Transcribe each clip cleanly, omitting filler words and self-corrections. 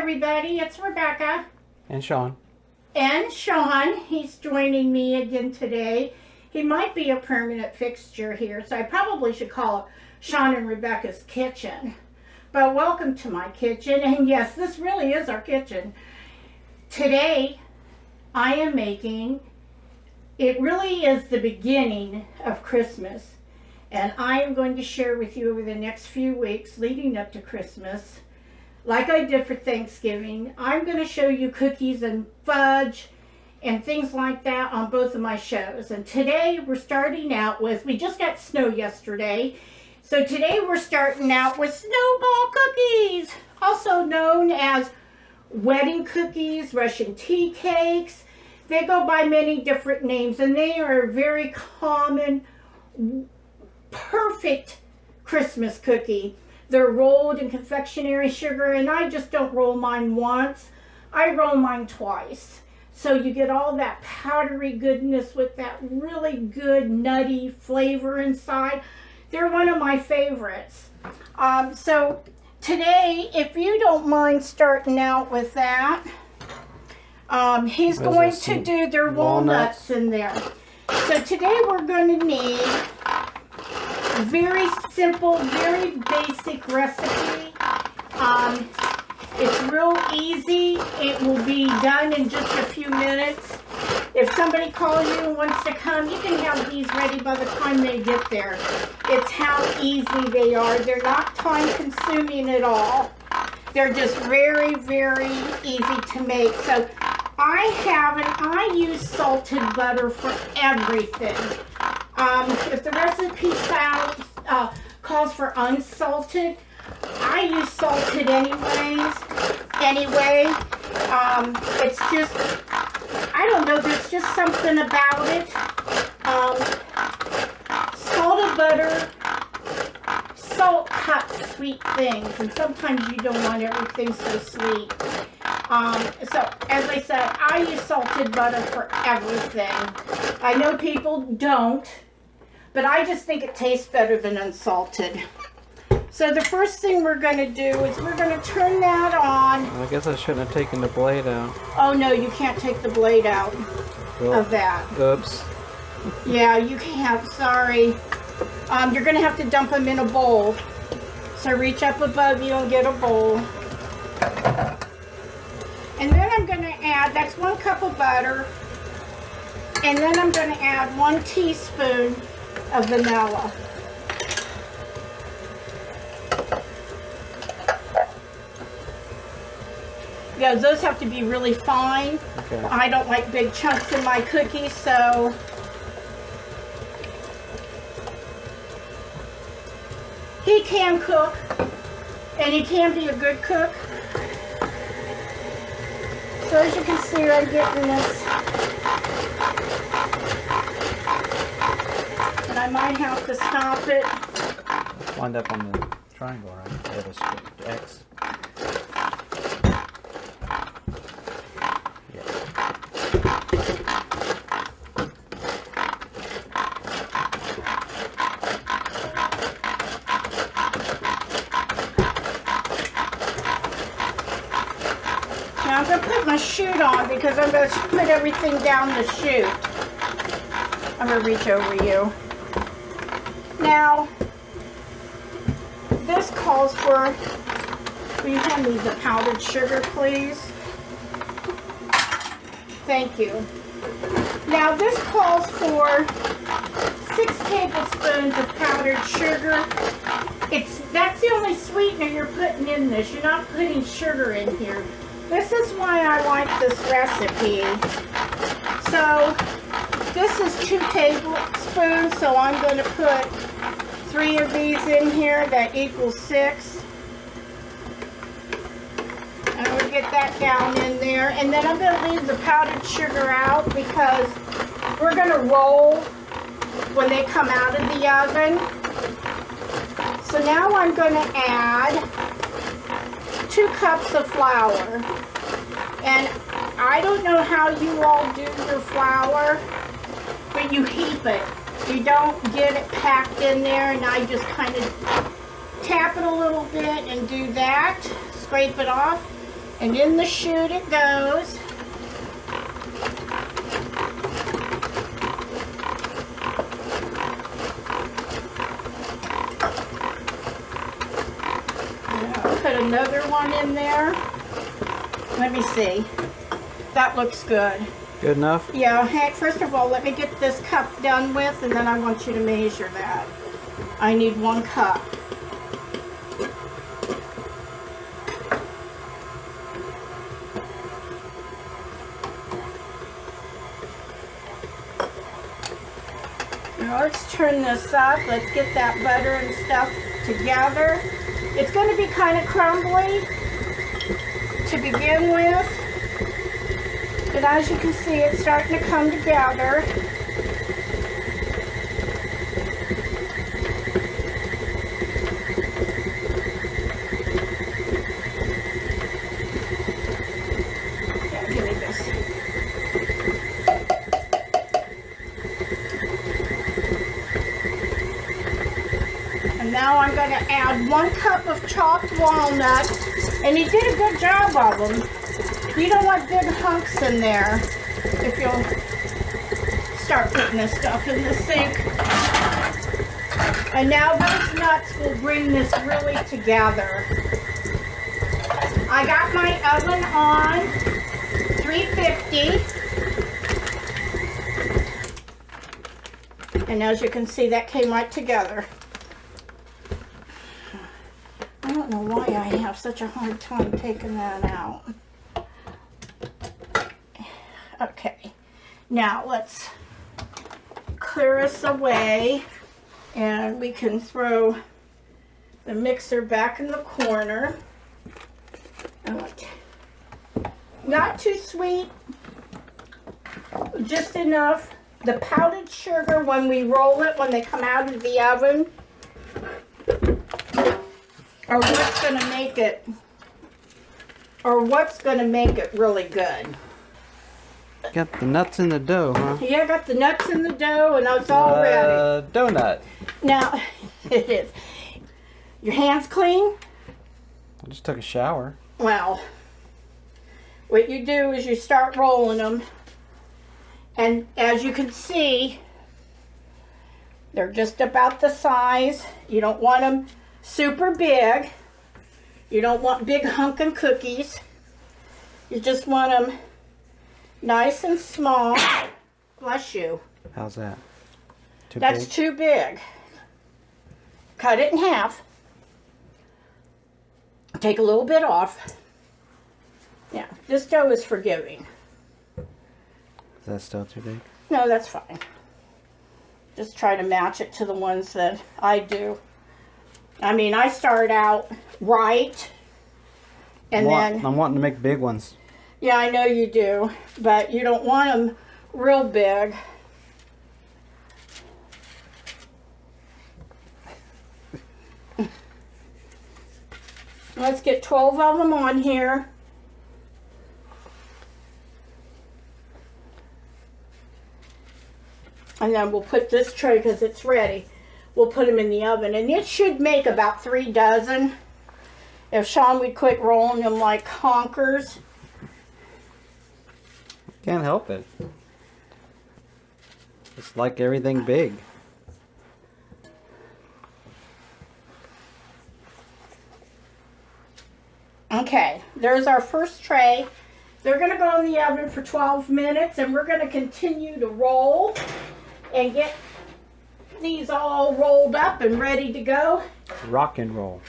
everybody, it's Rebecca. And Shawn. And Shawn, he's joining me again today. He might be a permanent fixture here, so I probably should call it Shawn and Rebecca's kitchen. But welcome to my kitchen, and yes, this really is our kitchen. Today, I am making, it really is the beginning of Christmas, and I am going to share with you over the next few weeks leading up to Christmas, like I did for Thanksgiving. I'm going to show you cookies and fudge and things like that on both of my shows. And today we're starting out with, we just got snow yesterday, so today we're starting out with Snowball cookies, also known as wedding cookies, Russian tea cakes. They go by many different names, and they are a very common, perfect Christmas cookie. They're rolled in confectionery sugar, and I just don't roll mine once. I roll mine twice. So you get all that powdery goodness with that really good nutty flavor inside. They're one of my favorites. So today, if you don't mind starting out with that, he's going to do their walnuts in there. So today we're going to need a very simple, very basic recipe. It's real easy. It will be done in just a few minutes. If somebody calls you and wants to come, you can have these ready by the time they get there. It's how easy they are. They're not time consuming at all. They're just very, very easy to make. So I use salted butter for everything. If the recipe calls for unsalted, I use salted anyways. It's just, I don't know, there's just something about it. Salted butter, salt cuts sweet things, and sometimes you don't want everything so sweet. So, as I said, I use salted butter for everything. I know people don't, but I just think it tastes better than unsalted. So the first thing we're going to do is we're going to turn that on. I guess I shouldn't have taken the blade out. Oh no, you can't take the blade out of that. Oops. Yeah, you can't, sorry. You're going to have to dump them in a bowl. So reach up above you and get a bowl. And then I'm going to add, that's 1 cup of butter. And then I'm going to add 1 teaspoon of vanilla. Yeah, those have to be really fine. Okay. I don't like big chunks in my cookies, so he can cook, and he can be a good cook. So as you can see, I'm getting this, and I might have to stop it. Wind up on the triangle, right? Or the X. Now I'm going to put my chute on because I'm going to put everything down the chute. I'm going to reach over you. Now, this calls for, will you hand me the powdered sugar, please? Thank you. Now, this calls for 6 tablespoons of powdered sugar. That's the only sweetener you're putting in this. You're not putting sugar in here. This is why I like this recipe. So, this is 2 tablespoons, so I'm going to put 3 of these in here. That equals 6. And I'm going to get that down in there. And then I'm going to leave the powdered sugar out because we're going to roll when they come out of the oven. So now I'm going to add 2 cups of flour. And I don't know how you all do your flour, but you heap it. You don't get it packed in there, and I just kind of tap it a little bit and do that, scrape it off, And in the chute it goes. I'll put another one in there. Let me see. That looks good. Good enough? Yeah, Hank, first of all, let me get this cup done with, and then I want you to measure that. I need 1 cup. Now let's turn this up. Let's get that butter and stuff together. It's going to be kind of crumbly to begin with. But as you can see, it's starting to come together. Yeah, give me this. And now I'm going to add 1 cup of chopped walnuts. And he did a good job of them. You don't want big hunks in there if you'll start putting this stuff in the sink. And now those nuts will bring this really together. I got my oven on 350. And as you can see, that came right together. I don't know why I have such a hard time taking that out. Okay, now let's clear this away, and we can throw the mixer back in the corner. Not too sweet, just enough. The powdered sugar, when we roll it, when they come out of the oven, are what's going to make it, really good. Got the nuts in the dough, huh? Yeah, I got the nuts in the dough, and it's all ready. Donut. Now, it is. Your hands clean? I just took a shower. Well, what you do is you start rolling them. And as you can see, they're just about the size. You don't want them super big. You don't want big hunkin' cookies. You just want them nice and small. Bless you. How's that? That's too big. Cut it in half. Take a little bit off. Yeah, this dough is forgiving. Is that still too big? No, that's fine. Just try to match it to the ones that I do. I mean, I start out right, and I'm wanting to make big ones. Yeah, I know you do, but you don't want them real big. Let's get 12 of them on here. And then we'll put this tray, because it's ready, we'll put them in the oven. And it should make about 3 dozen. If Shawn would quit rolling them like honkers. Can't help it. It's like everything big. Okay, there's our first tray. They're going to go in the oven for 12 minutes, and we're going to continue to roll and get these all rolled up and ready to go. Rock and roll.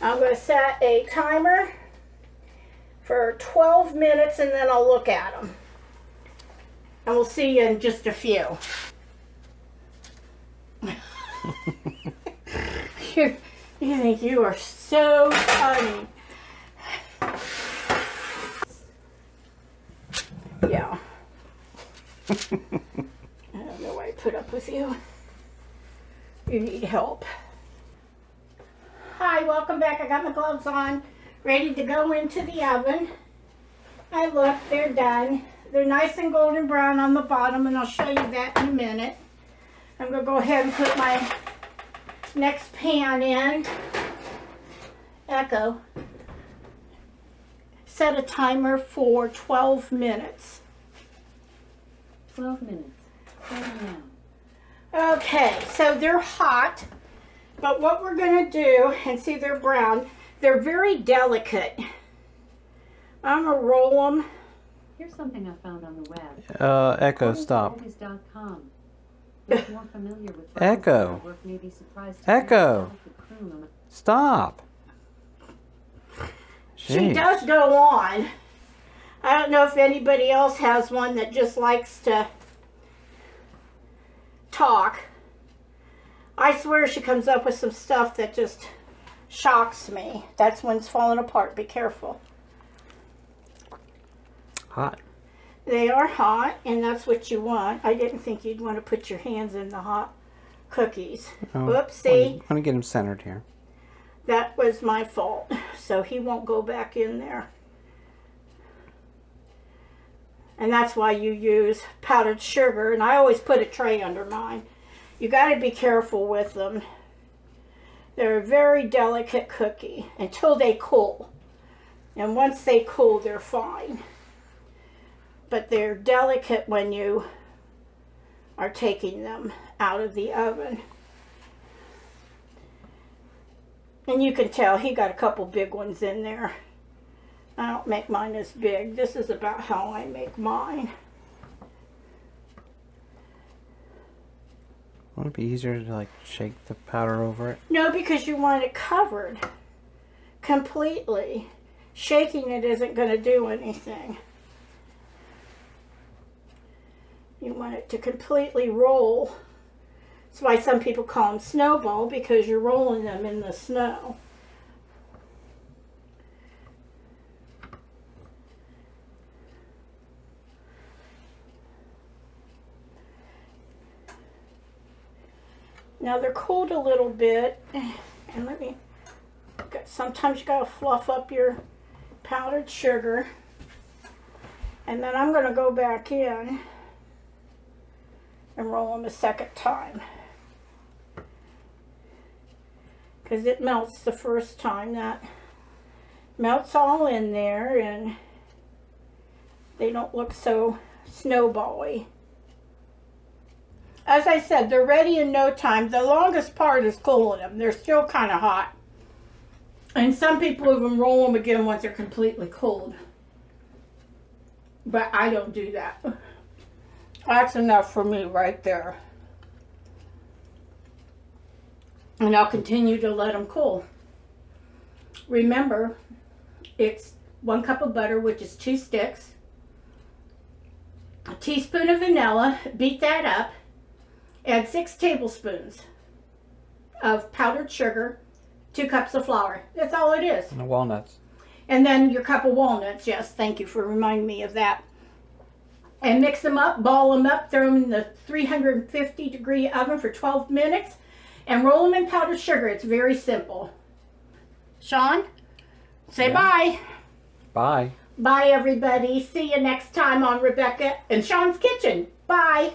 I'm going to set a timer for 12 minutes, and then I'll look at them. And we'll see you in just a few. You think you are so funny. Yeah. I don't know why I put up with you. You need help. Hi, welcome back. I got my gloves on, ready to go into the oven. I look, they're done. They're nice and golden brown on the bottom, and I'll show you that in a minute. I'm going to go ahead and put my next pan in. Echo. set a timer for 12 minutes. 12 minutes. Starting now. Okay, so they're hot, but what we're going to do, and see they're brown, they're very delicate. I'm going to roll them. Here's something I found on the web. Echo, stop. Movies.com. Those more familiar with Echo. work may be surprised to Echo. hear the croon on a Stop. She Jeez. does go on. I don't know if anybody else has one that just likes to talk. I swear she comes up with some stuff that just shocks me. That's when it's falling apart. Be careful. Hot. They are hot, and that's what you want. I didn't think you'd want to put your hands in the hot cookies. Oh, Whoopsie. I want to get him centered here. That was my fault. So he won't go back in there. And that's why you use powdered sugar. And I always put a tray under mine. You got to be careful with them. They're a very delicate cookie until they cool. And once they cool, they're fine. But they're delicate when you are taking them out of the oven. And you can tell he got a couple big ones in there. I don't make mine as big. This is about how I make mine. Wouldn't it be easier to like shake the powder over it? No, because you want it covered completely. Shaking it isn't going to do anything. You want it to completely roll. That's why some people call them Snowball, because you're rolling them in the snow. Now they're cooled a little bit, and let me, sometimes you gotta fluff up your powdered sugar, and then I'm gonna go back in and roll them a second time, because it melts the first time. That melts all in there, and they don't look so snowbally. As I said, they're ready in no time. The longest part is cooling them. They're still kind of hot. And some people even roll them again once they're completely cooled. But I don't do that. That's enough for me right there. And I'll continue to let them cool. Remember, it's 1 cup of butter, which is 2 sticks. A teaspoon of vanilla. Beat that up. Add 6 tablespoons of powdered sugar, 2 cups of flour. That's all it is. And the walnuts. And then your cup of walnuts. Yes, thank you for reminding me of that. And mix them up, ball them up, throw them in the 350-degree oven for 12 minutes, and roll them in powdered sugar. It's very simple. Shawn, say bye. Bye. Bye, everybody. See you next time on Rebecca and Shawn's Kitchen. Bye.